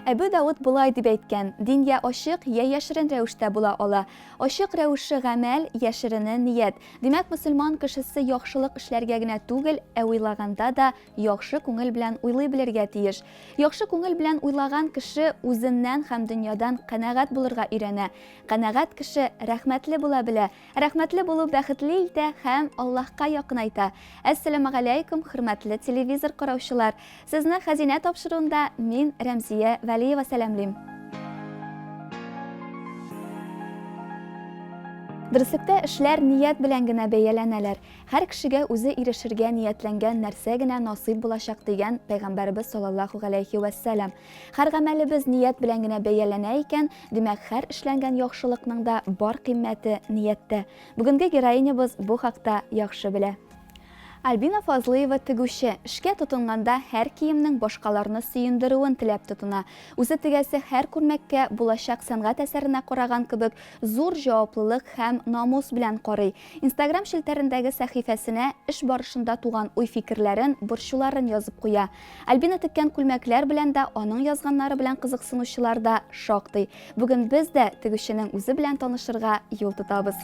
Әбу Дауд булай дип әйткән: дин я ачык, я яшерен рәвештә була ала. Ачык рәвеше гамәл, яшерене ният. Димәк, мөселман кешесе яхшылык эшләргә генә түгел, ә уйлаганда да яхшы күңел белән уйлый белергә тиеш. Яхшы күңел белән уйлаган кеше үзеннән һәм дөньядан канәгать булырга өйрәнә. Канәгать кеше рәхмәтле була белә. Рәхмәтле булу бәхетле итә һәм Аллаһка якынайта. Әссәламу алейкум, хөрмәтле телевизор караучылар. Сезне хәзинә тапшыруында мин Рәмзия Вәлиева сәламлыйм. Дөреслекдә эшләр ният белән генә бәяләнәләр. Һәр кешегә үзе ирешергә ниятләнгән нәрсә генә насыйп булачак дигән Пәйгамбәрбез саллаллаһу алейхи ва сәлям. Һәр гамәлебез ният белән генә бәяләнә икән, димәк, һәр эшләнгән яхшылыкның да бар кыйммәте нияттә. Бүгенге героинябыз бу хакта яхшы белә. Альбина Фазлыева тегүче. Эшкә тотынганда һәр киемнең башкаларны сөендерүен теләп тотына. Үзе тегәсе һәр күрмәккә булачак сәнгать әсәренә караган кебек зур җаваплылык һәм намус белән карый. Инстаграм шелтәрендәге сәхифәсенә эш барышында туган уй-фикерләрен, борчуларын язып куя. Альбина теккән күлмәкләр белән дә, аның язганнары белән кызыксынучылар да шактый. Бүген без дә тегүченең үзе белән танышырга юл тотабыз.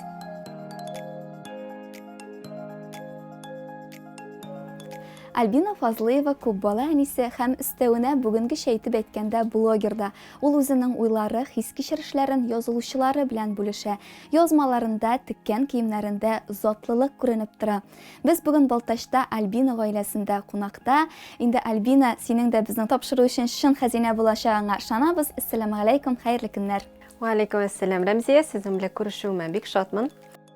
Альбина Фазлыева күп бала әнисе һәм өстәвенә бүгенге әйтеп әйткәндә блогерда. Ул үзенең уйлары, хис-кичерешләрен язылучылары белән бүлешә. Язмаларында, теккән киемнәрендә затлылык күренеп тора. Без бүген Балтачта Альбина гаиләсендә кунакта. Инде Альбина, синең дә безнең тапшыру өчен шын хәзинә булачагыңа ышанабыз. Әссәламу алейкум, хәерле көннәр. Ва алейкум әссәлам, Рәмзия, сезнең белән күрешүемә бик шатмын.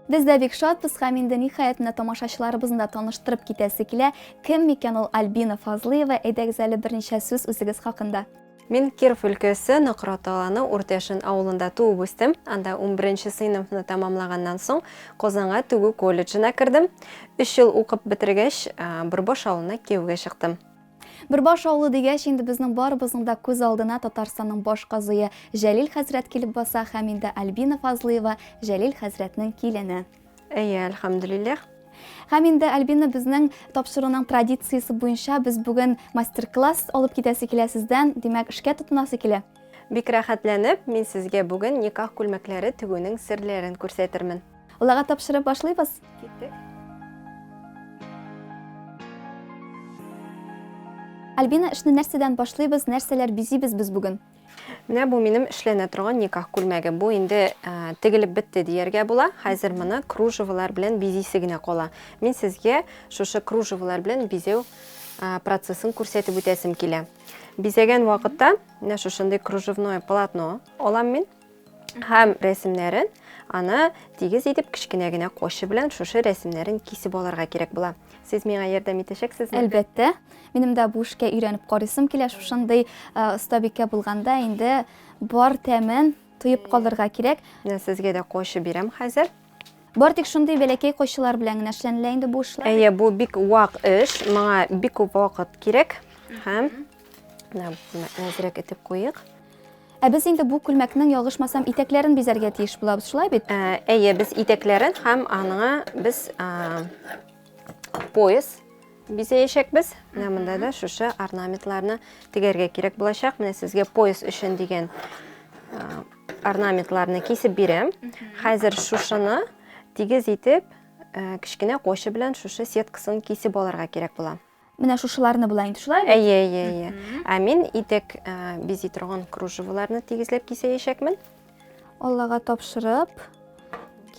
Без дә бик шатбыз һәм инде ниһаятында тамашачыларыбызны да таныштырып китәсе килә. Кем микән ул Альбина Фазлыева? Әйдәгез әле берничә сүз үзегез хакында. Мин Киров өлкәсе Нократ авылы Урташин авылында туып үстем. Анда 11 сыйныфны тәмамлаганнан соң Казанга тегү колледжына кердем. 3 ел укып бетергәч, Бөрбаш авылына кияүгә чыктым. Бөрбаш авылы дигәч, инде безнең барыбызның да күз алдына Татарстанның баш казые Җәлил хәзрәт килеп баса һәм инде Альбина Фазлыева Җәлил хәзрәтнең килене. Әйе, әлхәмдүлиллаһ. Һәм инде Альбина безнең тапшыруның традициясе буенча без бүген мастер-класс алып китәсе килә сездән, димәк, эшкә тотынасы килә. Бик рәхәтләнеп, мин сезгә бүген никах күлмәкләре тегүнең серләрен күрсәтермен. Уларга тапшырып башлыйбыз. Киттек. Альбина, эшне нәрсәдән башлыйбыз, нәрсәләр бизибез без бүген? Менә бу минем эшләнә торган никах күлмәге. Бу инде тегелеп бетте дияргә була. Хәзер моны кружевалар белән бизисе генә кала. Мин сезгә шушы кружевалар белән бизәү процессын күрсәтеп үтәсем килә. Бизәгән вакытта, менә шушындый кружевное полотно алам мин һәм рәсемнәрен аны тигез итеп кичкенә генә кочы белән шушы рәсемнәрен кисеп алырга кирәк була. Сез миңа ярдәм итәчәксезме? Әлбәттә. Минем дә бу эшкә өйрәнеп карыйсым килә. Шушындый остабикә булганда инде бар тәмен тоеп калырга кирәк. Менә сезгә дә кочы бирәм хәзер. Бар тик шундый бәләкәй кочылар белән генә эшләнелә инде бу эшләр. Әйе, бу бик вак эш. Моңа бик күп вакыт кирәк. Һәм нәзерәк итеп куйык. Ә без инде бу күлмәкнең ялгышмасам итәкләрен бизәргә тиеш булабыз, шулай бит? Әйе, без итәкләрен һәм аңа без пояс бизәячәкбез. Менә монда да шушы орнаментларны тегәргә кирәк булачак. Менә сезгә пояс өчен дигән орнаментларны кисеп бирәм. Хәзер шушыны тигез итеп кичкенә кочы белән шушы сеткасын кисеп алырга кирәк була. Менә шушыларны була инде, шулай бит? Әйе. Ә мин итәк бизи торган кружеваларны тигезләп кисәячәкмен. Аллага тапшырып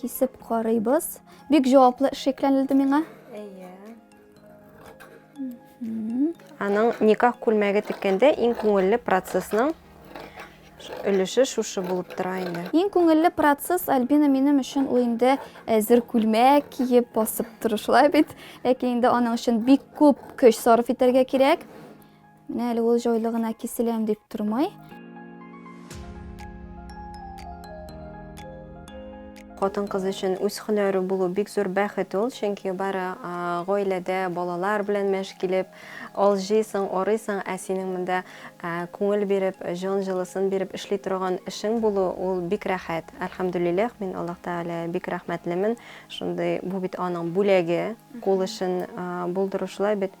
кисеп карыйбыз. Бик җаваплы эш икәнлеге миңа. Әйе. Аның никах күлмәге теккәндә иң күңелле процессның өлеше шушы булып тора инде. Иң күңелле процесс Альбина минем өчен ул инде әзер күлмәк киеп басып тору, шулай бит? Ләкин инде аның өчен бик күп көч сарыф итәргә кирәк. Менә әле ул җайлы гына киселәм дип тормый. Хатын-кыз өчен үз һөнәре булу бик зур бәхет ул, чөнки бары гаиләдә балалар белән мәш килеп, алҗыйсың, арыйсың, ә синең монда күңел биреп, җан җылысын биреп эшли торган эшең булу ул бик рәхәт. Әлхәмдүлиллаһ, мин Аллаһ Тәгалә бик рәхмәтлемен. Шундый бу бит аның бүләге, кул эшен булдыру шулай бит.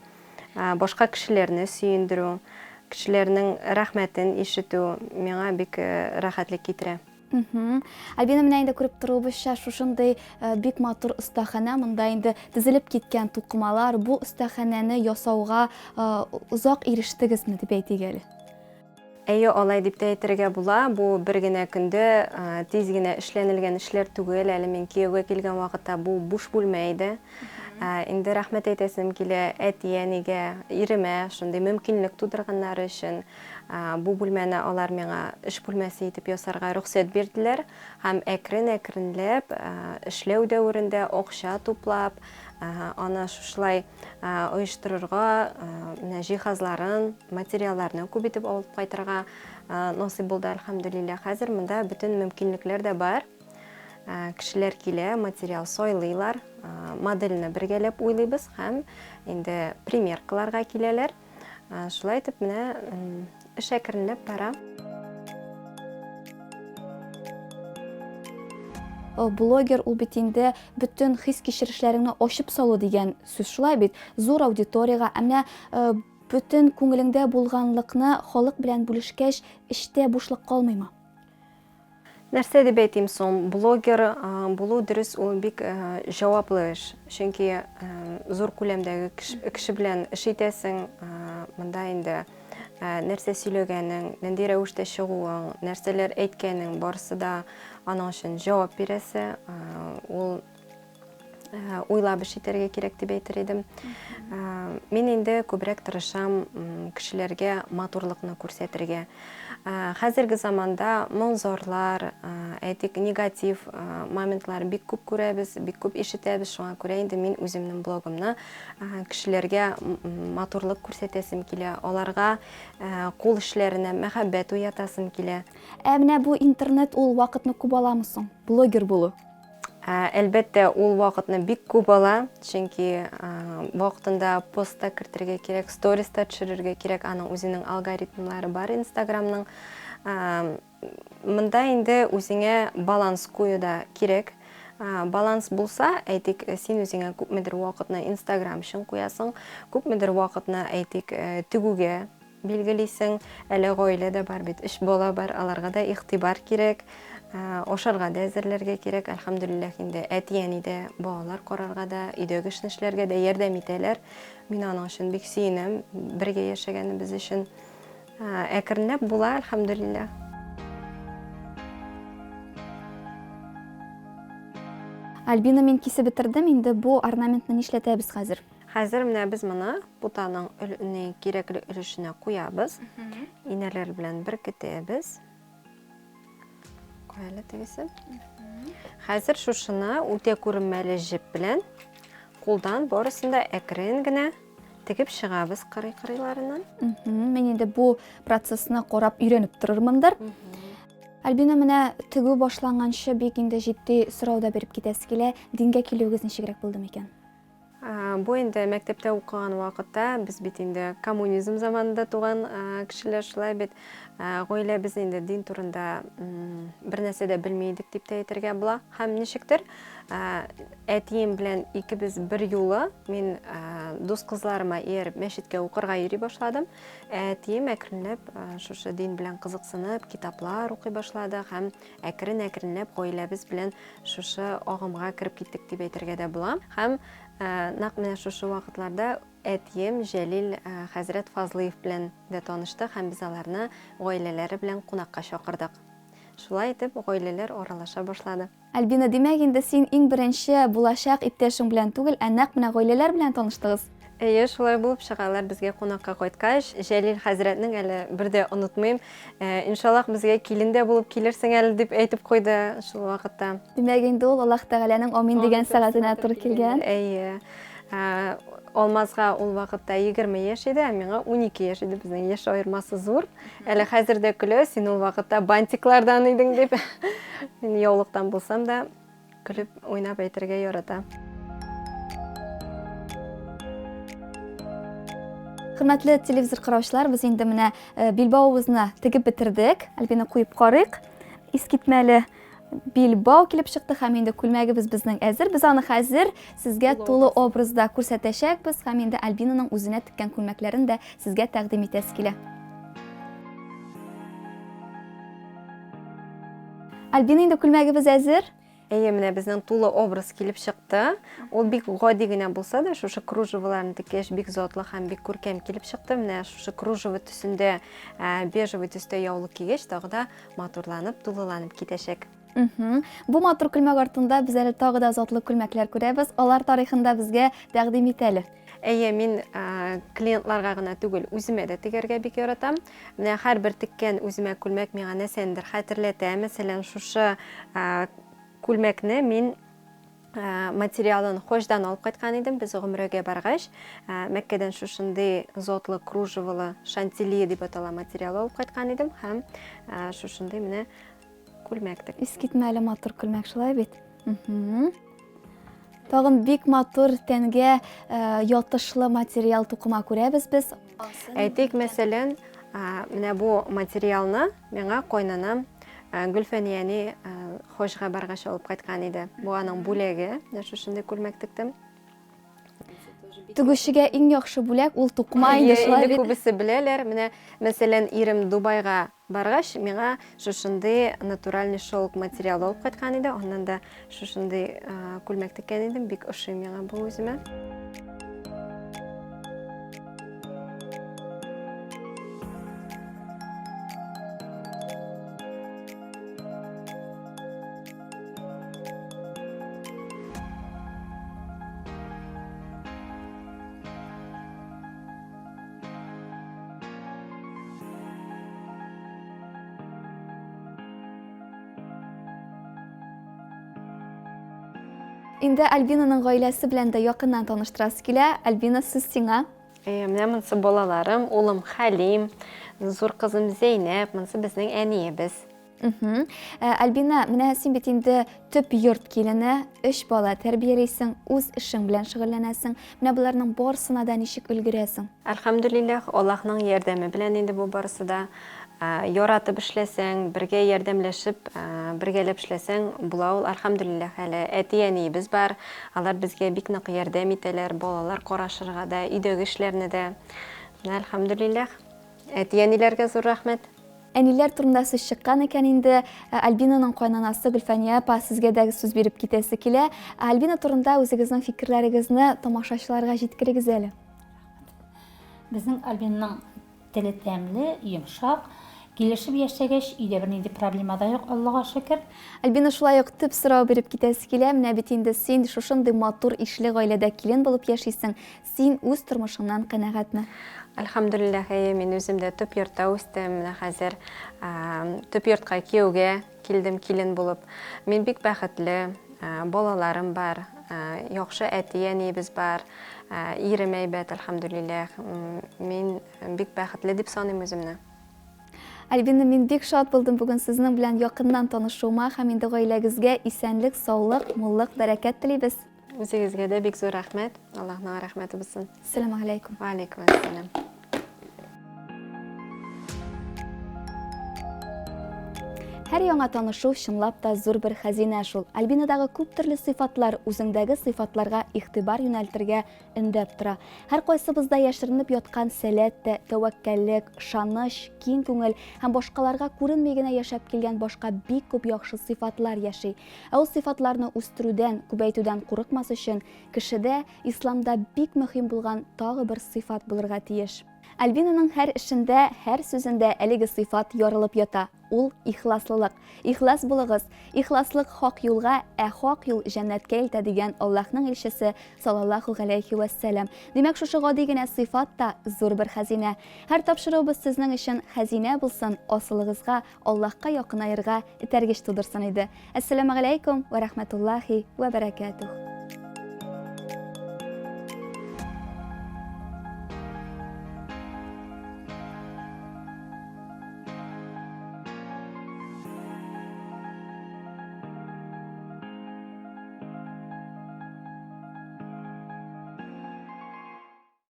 Башка кешеләрне сөендерү, кешеләрнең рәхмәтен ишетү миңа бик рәхәтлек китерә. Альбина, менә инде күреп торубызча, шушындай бик матур остахана, монда инде тезелеп киткән туқымалар. Бу остахананы ясауга узак ирештегезме дип әйтик әле? Әйе, алай дип тә әйтергә була. Бу бер генә көндә тиз генә эшләнелгән эшләр түгел. Әле мин кияүгә килгән вакытта бу буш бүлмә иде. Инде рәхмәт әйтәсем килә әти-әнигә, иремә, шундый мөмкинлек тудырганнары өчен. Бу бүлмәне алар миңа эш бүлмәсе итеп ясарга рөхсәт бирделәр. Һәм әкрен-әкренләп эшләү дәверендә акча туплап, аны шулай оештырырга, менә җиһазларын, материалларны күп итеп алып кайтырга насыйп булды, әлхәмдүлилләх. Хәзер монда бөтен мөмкинлекләр дә бар. Кешеләр килә, материал сайлыйлар, моделне бергәләп уйлыйбыз һәм инде примеркаларга киләләр. Шулай итеп менә эш әкренләп бара. Блогер ул бит инде бөтен хис кичерешләреңне ачып салу дигән сүз, шулай бит. Зур аудиторияга, әмма бөтен күңелеңдә булганлыкны халык белән бүлешкәч, эштә бушлык калмыймы? Нәрсә дип әйтим соң, блогер булу дөрес ул бик җаваплы эш. Чөнки зур күләмдәге кеше белән эш итәсең, монда инде нәрсә сөйләгәнең, нинди рәвештә чыгуың, нәрсәләр әйткәнең барысы да аның өчен җавап бирәсе. Ул уйлап эш итәргә кирәк дип әйтер идем. Мин инде күбрәк тырышам кешеләргә матурлыкны күрсәтергә. Хәзерге заманда монзорлар, әйтик, негатив моментлар бик күп күрәбез, бик күп ишетәбез. Шуңа күрә инде мин үземнең блогымны кешеләргә матурлык күрсәтәсем килә, аларга кул эшләренә мәхәббәт уятасым килә. Менә бу интернет ул вакытны күп аламы соң, блогер булу? Әлбәттә, ул вакытны бик күп ала, чөнки вакытында постта кертергә кирәк, сториста төшерергә кирәк, аның үзенең алгоритмлары бар Инстаграмның. Монда инде үзеңә баланс куюда кирәк. Баланс булса, әйтик, син үзеңә күпмедер вакытны Инстаграм өчен куясың, күпмедер вакытны әйтик тегүгә билгелисең, әле гаиләдә бар бит, 3 бала бар, аларга да игътибар кирәк. Ашарга да әзерләргә кирәк, әлхәмдүлилләх, инде әти-әни дә балалар карарга да, өйдәге эшләргә дә ярдәм итәләр. Мин аның өчен бик сөенәм, бергә яшәгәнебез өчен. Әкренләп була, әлхәмдүлилләх. Альбина, мин кисеп бетердем, инде бу орнаментны нишләтәбез хәзер? Хәзер менә без моны бутаның кирәкле өлешенә куябыз. Инәләр белән беркетәбез. Әле тегесе. Хәзер шушыны үтә күренмәле җеп белән кулдан барысында әкрен генә тегеп чыгабыз кырый-кырыйларыннан. Мен инде бу процессны карап өйрәнеп торырмындыр. Альбина, менә тегү башланганчы бик инде җитди сорауда берип китәсе килә. Дингә килүегез ничегрәк булды микән? Бу инде мәктәптә укыган вакытта без бит инде коммунизм заманында туган кешеләр, шулай бит гаиләбез инде дин турында бер нәрсә дә белми идек дип тә әйтергә була. Һәм ничектер әтием белән икебез бер юлы мин дус кызларыма ияреп мәчеткә укырга йөри башладым. Әтием әкренләп шушы дин белән кызыксынып, китаплар укый башлады һәм әкрен-әкренләп гаиләбез белән шушы агымга кирип киттек дип әйтергә дә була. Һәм нәкъ менә шушы вакытларда әтием Җәлил хәзрәт Фазлыев белән дә таныштык һәм без аларны гаиләләре белән кунакка чакырдык. Шулай итеп, гаиләләр аралаша башлады. Альбина, димәк инде син иң беренче булачак иптәшең белән түгел, нәкъ менә гаиләләр белән таныштыгыз. Әйе, шулай булып чыгалар. Безгә кунакка кайткач, Җәлил хәзрәтнең әле бердә онытмыйм, иншаллах безгә килендә булып килерсең әле дип әйтеп куйды шул вакытта. Димәк инде ул Аллаһ Тәгаләнең амин дигән сәгатенә туры килгән. Әйе. Алмазга ул вакытта 20 яшь иде, миңа 12 яшь иде. Безнең яшь аермасы зур. Әле хәзер дә көлә, син ул вакытта бантиклардан идең дип. Мин яулыктан булсам да көлеп уйнап әйтергә ярата. Хөрмәтле телевизор караучылар, без инде менә билбавыбызны тегеп бетердек. Альбина, куеп карыйк. Искитмәле билбау килеп чыкты һәм инде күлмәгебез безнең әзер. Без аны хәзер сезгә тулы образда күрсәтәчәкбез һәм инде Альбинаның үзенә теккән күлмәкләрен дә сезгә тәкъдим итәс килә. Альбина, инде күлмәгебез әзер. Әйе, менә безнең тулы образ килеп чыкты. Ул бик гади генә булса да, шушы кружеваларны тиккәч бик затлы һәм бик күркәм килеп чыкты. Менә шушы кружева төсендә, бежевый төстә яулык кигәч, тагы да матурланып, тулыланып китәчәк. Бу матур күлмәк артында без әле тагы да затлы күлмәкләр күрәбез. Алар тарихында безгә тәкъдим ит әле. Әйе, мин клиентларга гына түгел, үземә дә тегәргә бик яратам. Менә һәрбер теккән үземә күлмәк миңа нәрсәндер хәтерләтә. Мәсәлән, шушы күлмәкне мин материалын Хождан алып кайткан идем. Без гомрәгә баргач, Мәккәдән шушындый затлы кружевалы шантилье дип атала материал алып кайткан идем һәм шушындый менә күлмәк тек. Искитмәле матур күлмәк шулай бит. Тагын бик матур тәнгә ятышлы материал тукыма күрәбез без. Әйтик, мәсәлән, менә бу материалны миңа кайнанам Гөлфәнияне Хожга баргач алып кайткан иде. Бу аның бүләге. Менә шушындый күлмәк тектем. Түгүшегә иң яхшы бүләк ул тукма инде шулай Инде бит. күбесе беләләр. Менә мәсәлән, ирем Дубайга баргач, миңа шушындый натуральный шелк материал алып кайткан иде. Аннан да шушындый күлмәк теккән идем. Бик ошый миңа бу үземә. Инде Альбинаның гаиләсе белән дә якыннан таныштырасы килә. Альбина, сүз сиңа. Менә монсы балаларым, улым Хәлим, зур кызым Зәйнәп, монсы безнең әниебез. Альбина, менә син бит инде төп йорт килене, 3 бала тәрбияләйсең, үз эшең белән шөгыльләнәсең. Менә буларның барысына да ничек өлгерәсең? Әлхәмдүлиллаһ, Аллаһның ярдәме белән инде бу барысы да яратып эшләсәң, бергә ярдәмләшеп, бергәләп эшләсәң, була ул. Әлхәмдүлиллаһ, әле әти-әниебез бар. Алар безгә бик нык ярдәм итәләр, балалар карашырга да, өйдәге эшләрне дә. Әлхәмдүлиллаһ. Әти-әниләргә зур рәхмәт. Әниләр турында сүз чыккан икән инде. Альбинаның кайнанасы Гөлфәния апа сезгә дә сүз биреп китәсе килә. Альбина турында үзегезнең фикерләрегезне тамашачыларга җиткерегез әле. Безнең Альбинаның теле тәмле, йомшак. Килешеп яшәгәч, өйдә бернинди проблема да юк, Аллага шөкер. Альбина, шулай ук төп сорау биреп китәсе килә. Менә бит инде син шушындый матур ишле гаиләдә килен булып яшисең. Син үз тормышыңнан канәгатьме? Әлхәмдүлиллаһ, мин үзем дә төп йортта үстем. Менә хәзер төп йортка кияүгә килдем килен булып. Мин бик бәхетле, балаларым бар, яхшы әти-әниебез бар, ирем әйбәт, әлхәмдүлиллаһ. Мин бик бәхетле дип саныйм үземне. Альбина, мин бик шат булдым бүгін сезнең белән якыннан танышуыма һәм инде гаиләгезгә исәнлек, саулык, муллык, бәрәкәт телибез. Үзегезгә дә бик зур рәхмәт. Аллаһның рәхмәте булсын. Ассаламу алейкум. Ва алейкум ассалам. Һәр яңа танышу чынлап та зур бер хәзинә шул. Альбинадагы күп төрле сыйфатлар үзеңдәге сыйфатларга игътибар юнәлтергә өндәп тора. Һәр кайсыбызда яшеренеп яткан сәләт тә, тәвәккәллек, шаныч, киң күңел һәм башкаларга күренми генә яшәп килгән башка бик күп яхшы сыйфатлар яши. Ул сыйфатларны үстерүдән, күбәйтүдән курыкмас өчен кешедә исламда бик мөһим булган тагы бер сыйфат булырга тиеш. Альбинаның һәр эшендә, һәр сүзендә әлеге сыйфат ярылып ята. Ул ихласлылык. Ихлас булыгыз. Ихласлык хак юлга, хак юл җәннәткә илтә дигән Аллаһның илчесе саллаллаһу галәйһи ва сәлям. Димәк, шушы гади генә сыйфат та зур бер хәзинә. Һәр тапшыруыбыз сезнең өчен хәзинә булсын, асылыгызга, Аллаһка якынаерга этәргеч тудырсын иде. Ассаламу алейкум ва рахматуллаһи ва баракатуһ.